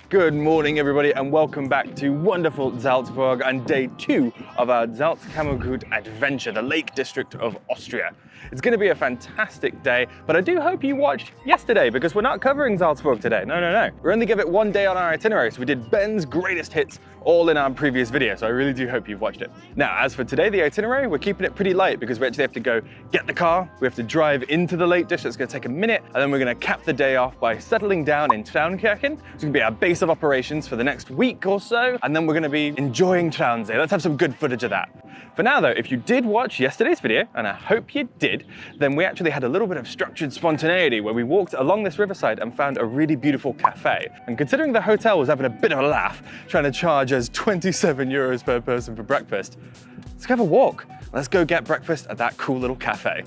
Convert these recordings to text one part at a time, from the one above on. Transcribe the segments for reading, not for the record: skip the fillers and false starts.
Good morning everybody and welcome back to wonderful Salzburg and day 2 of our Salzkammergut adventure, the Lake District of Austria. It's going to be a fantastic day, but I do hope you watched yesterday because we're not covering Salzburg today. No. We only give it one day on our itinerary, so we did Ben's greatest hits all in our previous video, so I really do hope you've watched it. Now, as for today, the itinerary, we're keeping it pretty light because we actually have to go get the car, we have to drive into the Lake District, it's going to take a minute, and then we're going to cap the day off by settling down in Traunsee. It's going to be our base of operations for the next week or so, and then we're going to be enjoying Traunsee. Let's have some good footage of that. For now though, if you did watch yesterday's video, and I hope you did, then we actually had a little bit of structured spontaneity where we walked along this riverside and found a really beautiful cafe. And considering the hotel was having a bit of a laugh, trying to charge us 27 euros per person for breakfast, let's go have a walk. Let's go get breakfast at that cool little cafe.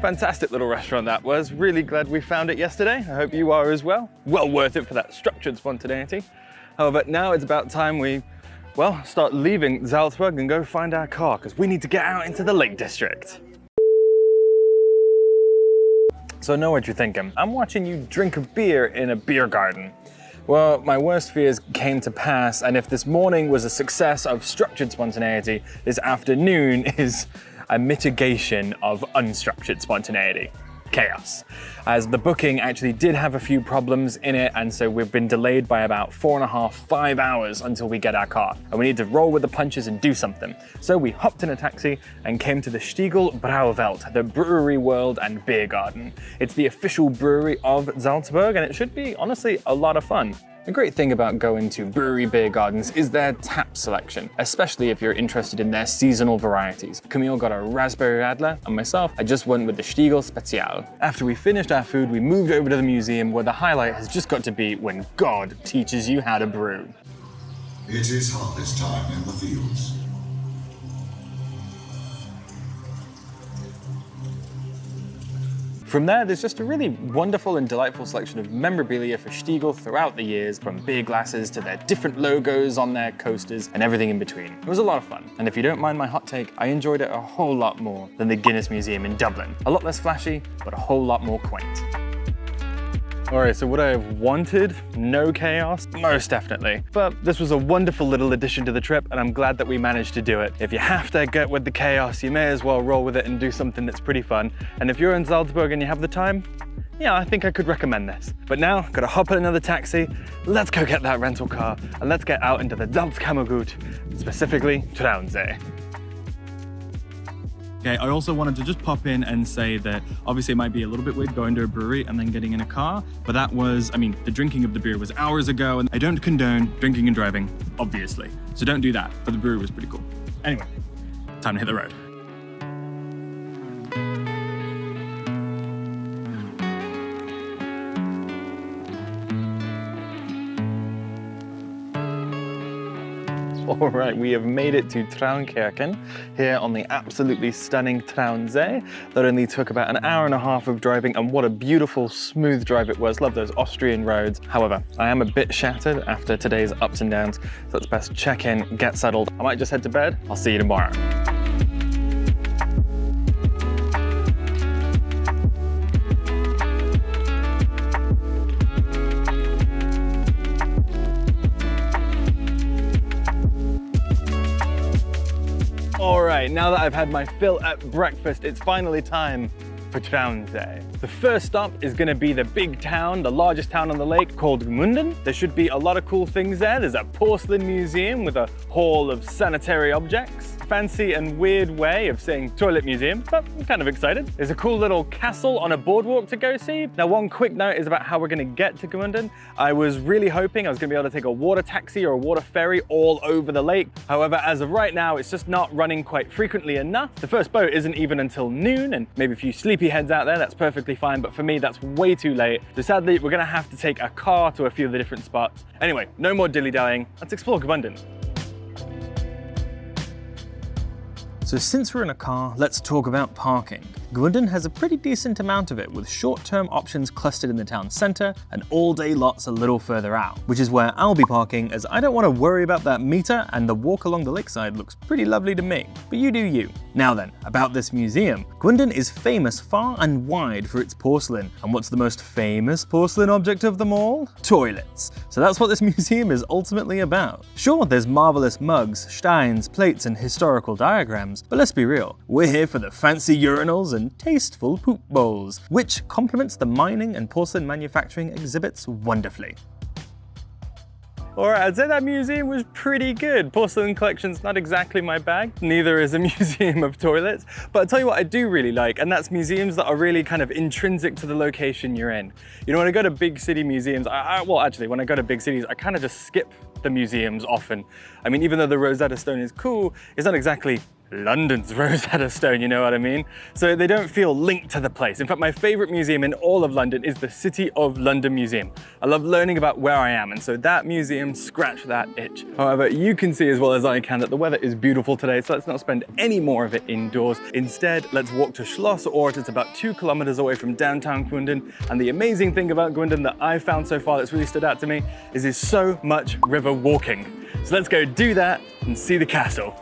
Fantastic little restaurant that was. Really glad we found it yesterday. I hope you are as well. Well worth it for that structured spontaneity. However, now it's about time we, well, start leaving Salzburg and go find our car because we need to get out into the Lake District. So I know what you're thinking. I'm watching you drink a beer in a beer garden. Well, my worst fears came to pass, and if this morning was a success of structured spontaneity, this afternoon is a mitigation of unstructured spontaneity. Chaos. As the booking actually did have a few problems in it, and so we've been delayed by about 4.5–5 hours until we get our car. And we need to roll with the punches and do something. So we hopped in a taxi and came to the Stiegl Brauwelt, the brewery world and beer garden. It's the official brewery of Salzburg, and it should be, honestly, a lot of fun. The great thing about going to brewery beer gardens is their tap selection, especially if you're interested in their seasonal varieties. Camille got a raspberry radler, and myself, I just went with the Stiegl Spezial. After we finished our food, we moved over to the museum where the highlight has just got to be when God teaches you how to brew. It is harvest time in the fields. From there, there's just a really wonderful and delightful selection of memorabilia for Stiegl throughout the years, from beer glasses to their different logos on their coasters and everything in between. It was a lot of fun. And if you don't mind my hot take, I enjoyed it a whole lot more than the Guinness Museum in Dublin. A lot less flashy, but a whole lot more quaint. All right, so would I have wanted no chaos? Most definitely. But this was a wonderful little addition to the trip, and I'm glad that we managed to do it. If you have to get with the chaos, you may as well roll with it and do something that's pretty fun. And if you're in Salzburg and you have the time, yeah, I think I could recommend this. But now, gotta hop in another taxi, let's go get that rental car, and let's get out into the Salzkammergut, specifically Traunsee. Okay, I also wanted to just pop in and say that obviously it might be a little bit weird going to a brewery and then getting in a car, but that was, I mean, the drinking of the beer was hours ago, and I don't condone drinking and driving, obviously. So don't do that, but the brewery was pretty cool. Anyway, time to hit the road. All right, we have made it to Traunkirchen here on the absolutely stunning Traunsee. That only took about an hour and a half of driving, and what a beautiful, smooth drive it was. Love those Austrian roads. However, I am a bit shattered after today's ups and downs, so let's best check in, get settled. I might just head to bed. I'll see you tomorrow. All right, now that I've had my fill at breakfast, it's finally time for Traunsee. The first stop is going to be the big town, the largest town on the lake, called Gmunden. There should be a lot of cool things there. There's a porcelain museum with a hall of sanitary objects. Fancy and weird way of saying toilet museum, but I'm kind of excited. There's a cool little castle on a boardwalk to go see. Now, one quick note is about how we're going to get to Gmunden. I was really hoping I was going to be able to take a water taxi or a water ferry all over the lake. However, as of right now, it's just not running quite frequently enough. The first boat isn't even until noon, and maybe a few sleepyheads out there, that's perfectly fine, but for me, that's way too late. So sadly, we're going to have to take a car to a few of the different spots. Anyway, no more dilly-dallying. Let's explore Gmunden. So since we're in a car, let's talk about parking. Gmunden has a pretty decent amount of it, with short-term options clustered in the town centre and all-day lots a little further out, which is where I'll be parking, as I don't want to worry about that meter and the walk along the lakeside looks pretty lovely to me. But you do you. Now then, about this museum. Gmunden is famous far and wide for its porcelain, and what's the most famous porcelain object of them all? Toilets. So that's what this museum is ultimately about. Sure, there's marvellous mugs, steins, plates and historical diagrams, but let's be real, we're here for the fancy urinals and tasteful poop bowls, which complements the mining and porcelain manufacturing exhibits wonderfully. Alright, I'd say that museum was pretty good. Porcelain collection's not exactly my bag, neither is a museum of toilets, but I'll tell you what I do really like, and that's museums that are really kind of intrinsic to the location you're in. You know, when I go to big city museums, well actually, when I go to big cities, I kind of just skip the museums often. I mean, even though the Rosetta Stone is cool, it's not exactly London's Rosetta Stone, you know what I mean? So they don't feel linked to the place. In fact, my favorite museum in all of London is the City of London Museum. I love learning about where I am, and so that museum scratched that itch. However, you can see as well as I can that the weather is beautiful today, so let's not spend any more of it indoors. Instead, let's walk to Schloss Ort. It's about 2 kilometers away from downtown Gmunden, and the amazing thing about Gmunden that I've found so far that's really stood out to me is there's so much river walking. So let's go do that and see the castle.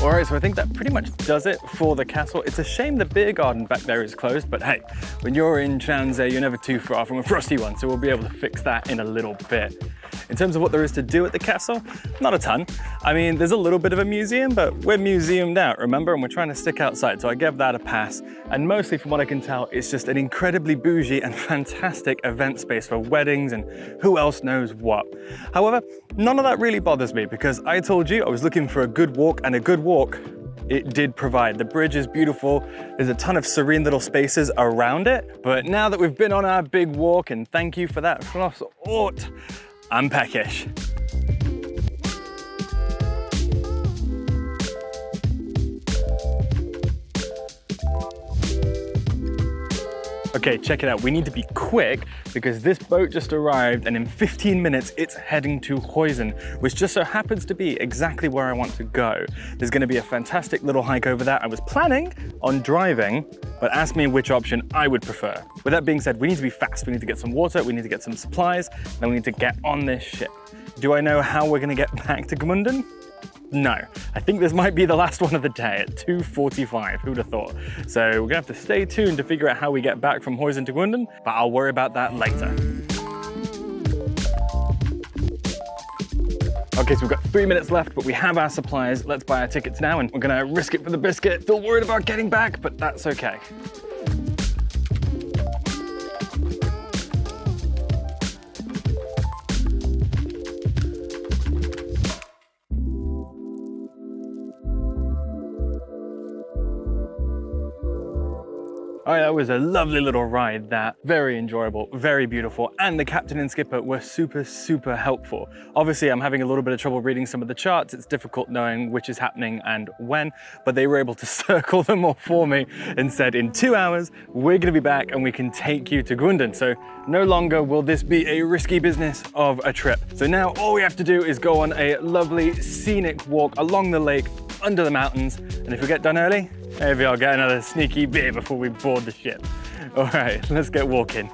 Alright, so I think that pretty much does it for the castle. It's a shame the beer garden back there is closed, but hey, when you're in Traunsee, you're never too far from a frosty one, so we'll be able to fix that in a little bit. In terms of what there is to do at the castle, not a ton. I mean, there's a little bit of a museum, but we're museumed out, remember? And we're trying to stick outside, so I gave that a pass. And mostly, from what I can tell, it's just an incredibly bougie and fantastic event space for weddings and who else knows what. However, none of that really bothers me, because I told you I was looking for a good walk, and a good walk it did provide. The bridge is beautiful. There's a ton of serene little spaces around it. But now that we've been on our big walk, and thank you for that, Schloss Ort, I'm peckish. Okay, check it out. We need to be quick because this boat just arrived, and in 15 minutes it's heading to Hoisn, which just so happens to be exactly where I want to go. There's going to be a fantastic little hike over there. I was planning on driving, but ask me which option I would prefer. With that being said, we need to be fast. We need to get some water, we need to get some supplies, then we need to get on this ship. Do I know how we're going to get back to Gmunden? No, I think this might be the last one of the day at 2:45, who'd have thought? So we're gonna have to stay tuned to figure out how we get back from Hoisn to Gmunden, but I'll worry about that later. Okay, so we've got 3 minutes left, but we have our supplies. Let's buy our tickets now, and we're gonna risk it for the biscuit. Still worried about getting back, but that's okay. All right, that was a lovely little ride, that. Very enjoyable, very beautiful, and the captain and skipper were super, super helpful. Obviously, I'm having a little bit of trouble reading some of the charts. It's difficult knowing which is happening and when, but they were able to circle them all for me and said, in 2 hours, we're gonna be back and we can take you to Gmunden. So no longer will this be a risky business of a trip. So now all we have to do is go on a lovely scenic walk along the lake, under the mountains, and if we get done early, maybe I'll get another sneaky beer before we board the ship. All right, let's get walking.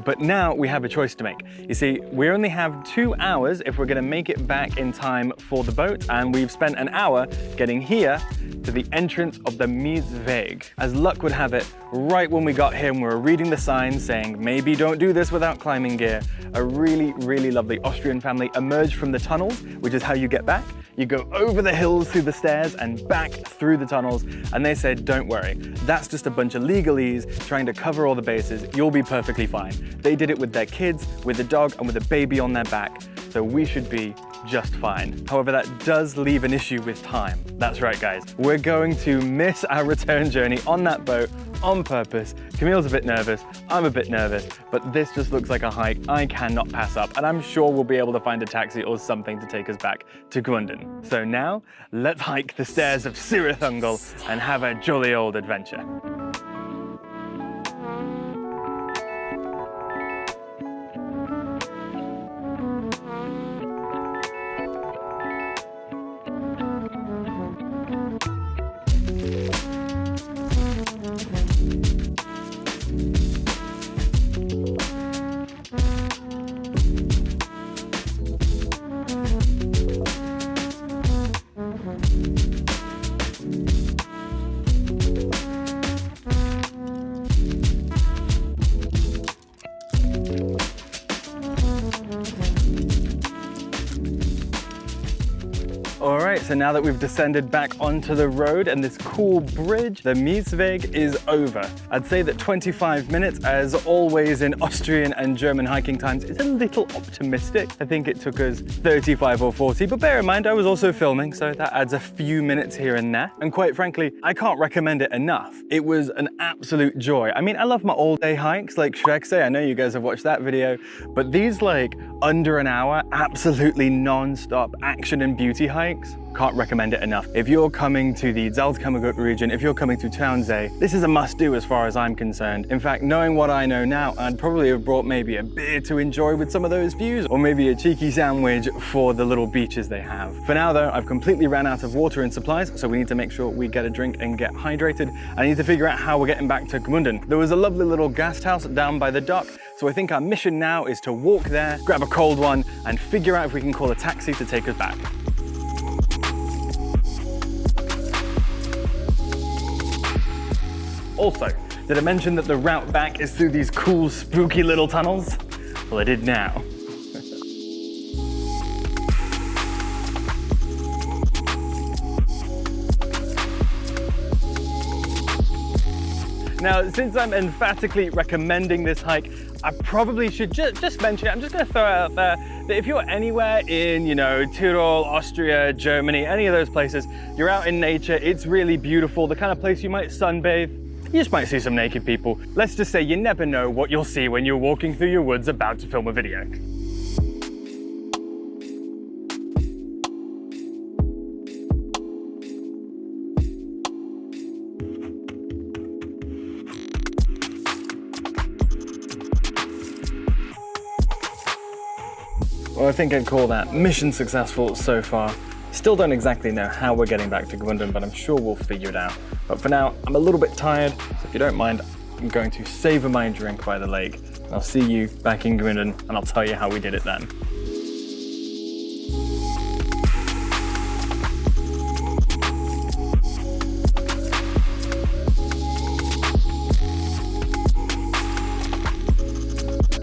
But now we have a choice to make. You see, we only have 2 hours if we're gonna make it back in time for the boat, and we've spent an hour getting here to the entrance of the Miesweg. As luck would have it, right when we got here and we were reading the sign saying, maybe don't do this without climbing gear, a really, really lovely Austrian family emerged from the tunnels, which is how you get back. You go over the hills through the stairs and back through the tunnels, and they said, don't worry, that's just a bunch of legalese trying to cover all the bases. You'll be perfectly fine. They did it with their kids, with a dog, and with a baby on their back, so we should be just fine. However, that does leave an issue with time. That's right, guys. We're going to miss our return journey on that boat on purpose. Camille's a bit nervous, I'm a bit nervous, but this just looks like a hike I cannot pass up, and I'm sure we'll be able to find a taxi or something to take us back to Gmunden. So now, let's hike the stairs of Sirathungal and have a jolly old adventure. Alright, so now that we've descended back onto the road and this cool bridge, the Miesweg is over. I'd say that 25 minutes, as always in Austrian and German hiking times, is a little optimistic. I think it took us 35 or 40, but bear in mind I was also filming, so that adds a few minutes here and there. And quite frankly, I can't recommend it enough. It was an absolute joy. I mean, I love my all-day hikes like Schloss. I know you guys have watched that video, but these like under an hour, absolutely non-stop action and beauty hikes, can't recommend it enough. If you're coming to the Salzkammergut region, if you're coming to Traunsee, this is a must-do as far as I'm concerned. In fact, knowing what I know now, I'd probably have brought maybe a beer to enjoy with some of those views, or maybe a cheeky sandwich for the little beaches they have. For now though, I've completely ran out of water and supplies, so we need to make sure we get a drink and get hydrated. I need to figure out how we're getting back to Gmunden. There was a lovely little guest house down by the dock, so I think our mission now is to walk there, grab a cold one, and figure out if we can call a taxi to take us back. Also, did I mention that the route back is through these cool, spooky little tunnels? Well, I did now. Now, since I'm emphatically recommending this hike, I probably should just mention it. I'm just going to throw it out there that if you're anywhere in, you know, Tyrol, Austria, Germany, any of those places, you're out in nature, it's really beautiful, the kind of place you might sunbathe. You just might see some naked people. Let's just say you never know what you'll see when you're walking through your woods about to film a video. Well, I think I'd call that mission successful so far. Still don't exactly know how we're getting back to Gmunden, but I'm sure we'll figure it out. But for now, I'm a little bit tired, so if you don't mind, I'm going to savor my drink by the lake. I'll see you back in Gmunden, and I'll tell you how we did it then.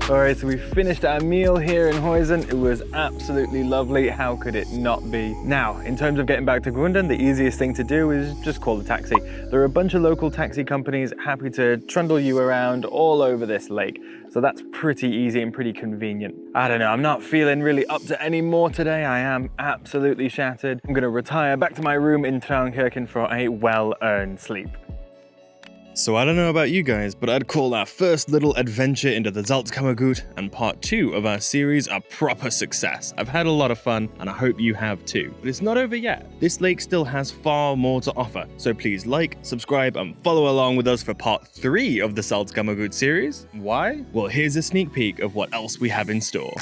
Alright, so we finished our meal here in Hoisn. It was absolutely lovely. How could it not be? Now, in terms of getting back to Gmunden, the easiest thing to do is just call a taxi. There are a bunch of local taxi companies happy to trundle you around all over this lake. So that's pretty easy and pretty convenient. I don't know, I'm not feeling really up to any more today. I am absolutely shattered. I'm gonna retire back to my room in Traunsee for a well-earned sleep. So I don't know about you guys, but I'd call our first little adventure into the Salzkammergut and part 2 of our series a proper success. I've had a lot of fun and I hope you have too. But it's not over yet. This lake still has far more to offer. So please like, subscribe and follow along with us for part 3 of the Salzkammergut series. Why? Well, here's a sneak peek of what else we have in store.